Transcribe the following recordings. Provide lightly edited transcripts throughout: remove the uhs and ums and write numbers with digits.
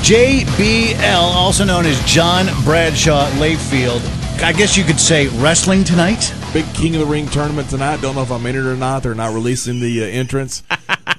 JBL, also known as John Bradshaw Layfield. I guess you could say wrestling tonight? Big King of the Ring tournament tonight. Don't know if I'm in it or not. They're not releasing the entrance.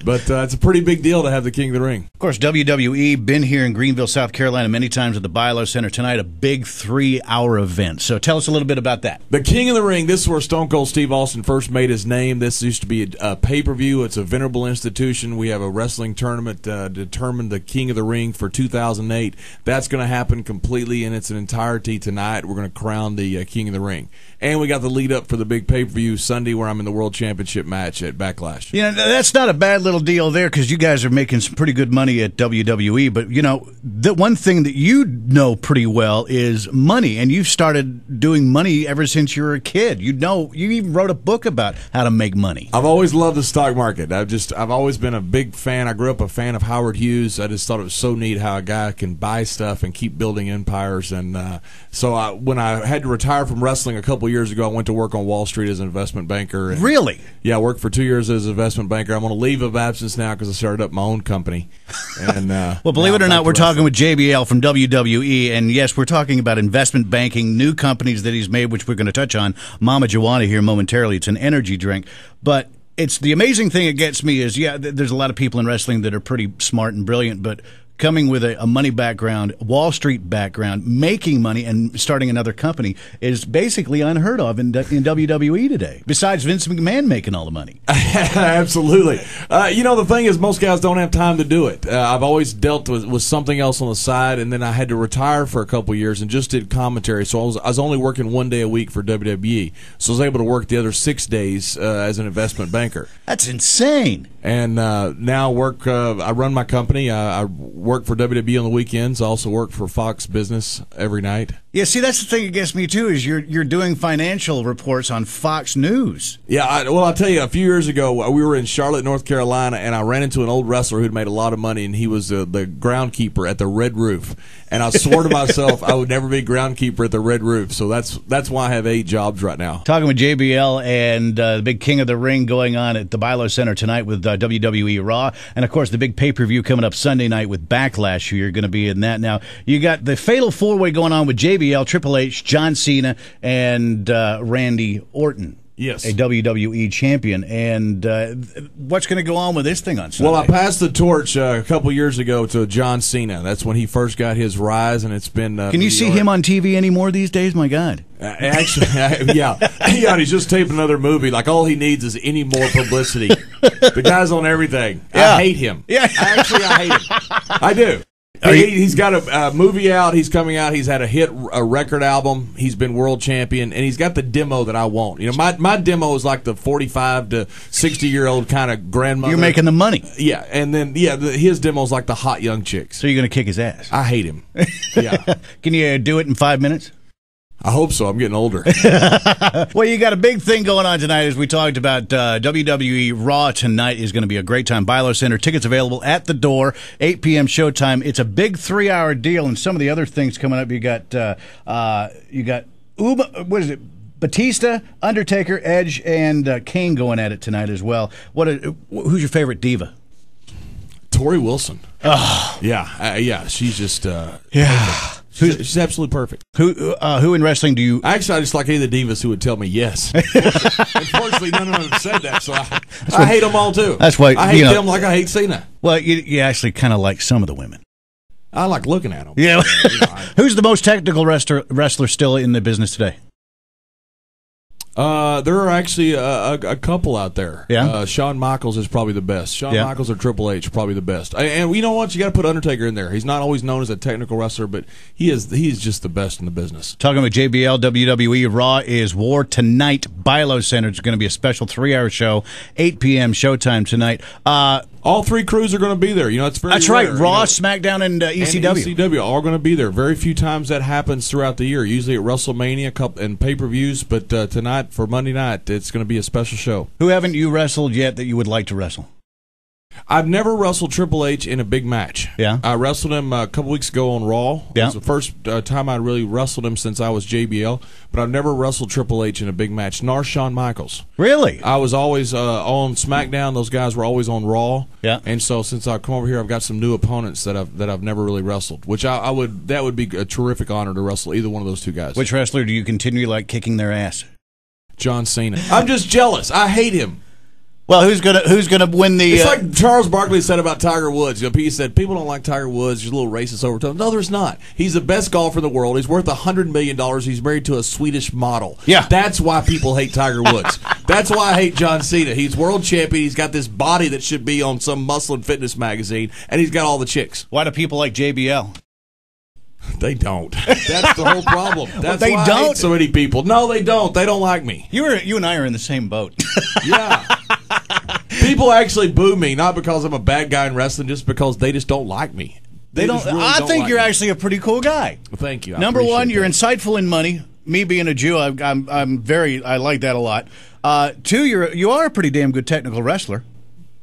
But it's a pretty big deal to have the King of the Ring. Of course, WWE, been here in Greenville, South Carolina many times at the BioLo Center tonight, a big 3-hour event. So tell us a little bit about that. The King of the Ring, this is where Stone Cold Steve Austin first made his name. This used to be a pay-per-view. It's a venerable institution. We have a wrestling tournament determined the King of the Ring for 2008. That's going to happen completely in its entirety tonight. We're going to crown the King of the Ring. And we got the lead-up for the big pay-per-view Sunday where I'm in the World Championship match at Backlash. You know, that's not a bad little deal there because you guys are making some pretty good money at WWE. But, you know, the one thing that you know pretty well is money. And you've started doing money ever since you were a kid. You know, you even wrote a book about how to make money. I've always loved the stock market. I've always been a big fan. I grew up a fan of Howard Hughes. I just thought it was so neat how a guy can buy stuff and keep building empires. And so when I had to retire from wrestling a couple years ago, I went to work on Wall Street as an investment banker. And, really? Yeah, I worked for 2 years as an investment banker. I'm on a leave of absence now because I started up my own company. And well, believe it or not, we're talking with JBL from WWE, and yes, we're talking about investment banking, new companies that he's made, which we're going to touch on. Mama Joanna here momentarily. It's an energy drink, but it's the amazing thing that gets me is, yeah, there's a lot of people in wrestling that are pretty smart and brilliant, but coming with a money background, Wall Street background, making money and starting another company is basically unheard of in WWE today, besides Vince McMahon making all the money. Absolutely. You know, the thing is most guys don't have time to do it. I've always dealt with something else on the side, and then I had to retire for a couple years and just did commentary. So I was only working 1 day a week for WWE. So I was able to work the other 6 days as an investment banker. That's insane. And now I run my company. I work for WWE on the weekends. I also work for Fox Business every night. Yeah, see, that's the thing that gets me, too, is you're doing financial reports on Fox News. Yeah, I'll tell you, a few years ago, we were in Charlotte, North Carolina, and I ran into an old wrestler who'd made a lot of money, and he was the groundkeeper at the Red Roof. And I swore to myself I would never be groundkeeper at the Red Roof, so that's why I have 8 jobs right now. Talking with JBL and the big King of the Ring going on at the BioLo Center tonight with WWE Raw, and, of course, the big pay-per-view coming up Sunday night with Backlash. You're going to be in that. Now, you got the Fatal 4-Way going on with JBL, Triple H, John Cena, and Randy Orton. Yes. A WWE champion. And what's going to go on with this thing on Sunday? Well, I passed the torch a couple years ago to John Cena. That's when he first got his rise, and it's been... Can you see him on TV anymore these days? My God. Actually, yeah. He's just taping another movie. Like, all he needs is any more publicity. The guy's on everything. Yeah. I hate him. Yeah. I hate him. I do. He's got a movie out. He's coming out. He's had a record album. He's been world champion, and he's got the demo that I want. You know, my demo is like the 45 to 60-year-old kind of grandmother. You're making the money. Yeah, and then his demo is like the hot young chicks. So you're going to kick his ass. I hate him. Yeah. Can you do it in 5 minutes? I hope so. I'm getting older. Well, you got a big thing going on tonight, as we talked about. WWE Raw tonight is going to be a great time. BioLo Center, tickets available at the door, 8 p.m. showtime. It's a big 3-hour deal, and some of the other things coming up. You got what is it? Batista, Undertaker, Edge, and Kane going at it tonight as well. Who's your favorite diva? Tori Wilson. Oh, yeah. She's just yeah. She's absolutely perfect. Who in wrestling do you... Actually, I just like any of the divas who would tell me yes. Unfortunately, none of them have said that, so I hate them all, too. That's why I hate them like I hate Cena. Well, you actually kind of like some of the women. I like looking at them. Yeah. Who's the most technical wrestler still in the business today? There are actually a couple out there. Yeah. Shawn Michaels is probably the best. Shawn Michaels or Triple H probably the best. And you know what? You got to put Undertaker in there. He's not always known as a technical wrestler, but he's just the best in the business. Talking with JBL, WWE Raw is War tonight. BioLo Center. It's going to be a special 3-hour show, 8 p.m. showtime tonight. All 3 crews are going to be there. You know, it's very That's rare. right. Raw, SmackDown, and ECW. And ECW are going to be there. Very few times that happens throughout the year. Usually at WrestleMania and pay-per-views, but tonight for Monday night, it's going to be a special show. Who haven't you wrestled yet that you would like to wrestle? I've never wrestled Triple H in a big match. Yeah. I wrestled him a couple weeks ago on Raw. Yeah. It was the first time I really wrestled him since I was JBL, but I've never wrestled Triple H in a big match, nor Shawn Michaels. Really? I was always on SmackDown. Those guys were always on Raw. Yeah. And so since I've come over here, I've got some new opponents that I've never really wrestled, which that would be a terrific honor to wrestle either one of those two guys. Which wrestler do you continue like kicking their ass? John Cena. I'm just jealous. I hate him. Well, who's gonna win the? It's like Charles Barkley said about Tiger Woods. He said people don't like Tiger Woods. He's a little racist overtone. No, there's not. He's the best golfer in the world. He's worth $100 million. He's married to a Swedish model. Yeah, that's why people hate Tiger Woods. That's why I hate John Cena. He's world champion. He's got this body that should be on some muscle and fitness magazine, and he's got all the chicks. Why do people like JBL? They don't. That's the whole problem. That's they why don't. I hate so many people. No, they don't. They don't like me. You and I are in the same boat. Yeah. People actually boo me, not because I'm a bad guy in wrestling, just because they just don't like me. They don't. Really I think like you're me. actually a pretty cool guy. Well, thank you. Number one, you're insightful in money. Me being a Jew, I like that a lot. Two, you are a pretty damn good technical wrestler.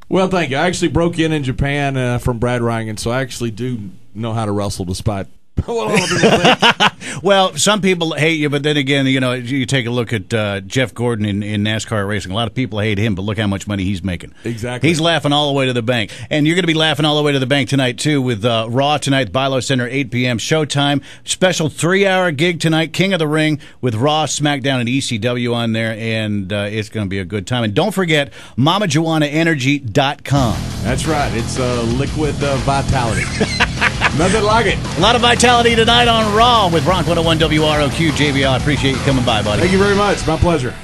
Well, thank you. I actually broke in Japan from Brad Ryan, so I actually do know how to wrestle despite what a lot of people think. Well, some people hate you, but then again, you take a look at Jeff Gordon in NASCAR racing. A lot of people hate him, but look how much money he's making. Exactly. He's laughing all the way to the bank. And you're going to be laughing all the way to the bank tonight, too, with Raw tonight, Bilo Center, 8 p.m. Showtime. Special 3-hour gig tonight, King of the Ring, with Raw, SmackDown, and ECW on there, and it's going to be a good time. And don't forget, MamaJoannaEnergy.com. That's right. It's liquid vitality. Nothing like it. A lot of vitality tonight on Raw with Rock 101 WROQ. JBL, I appreciate you coming by, buddy. Thank you very much. My pleasure.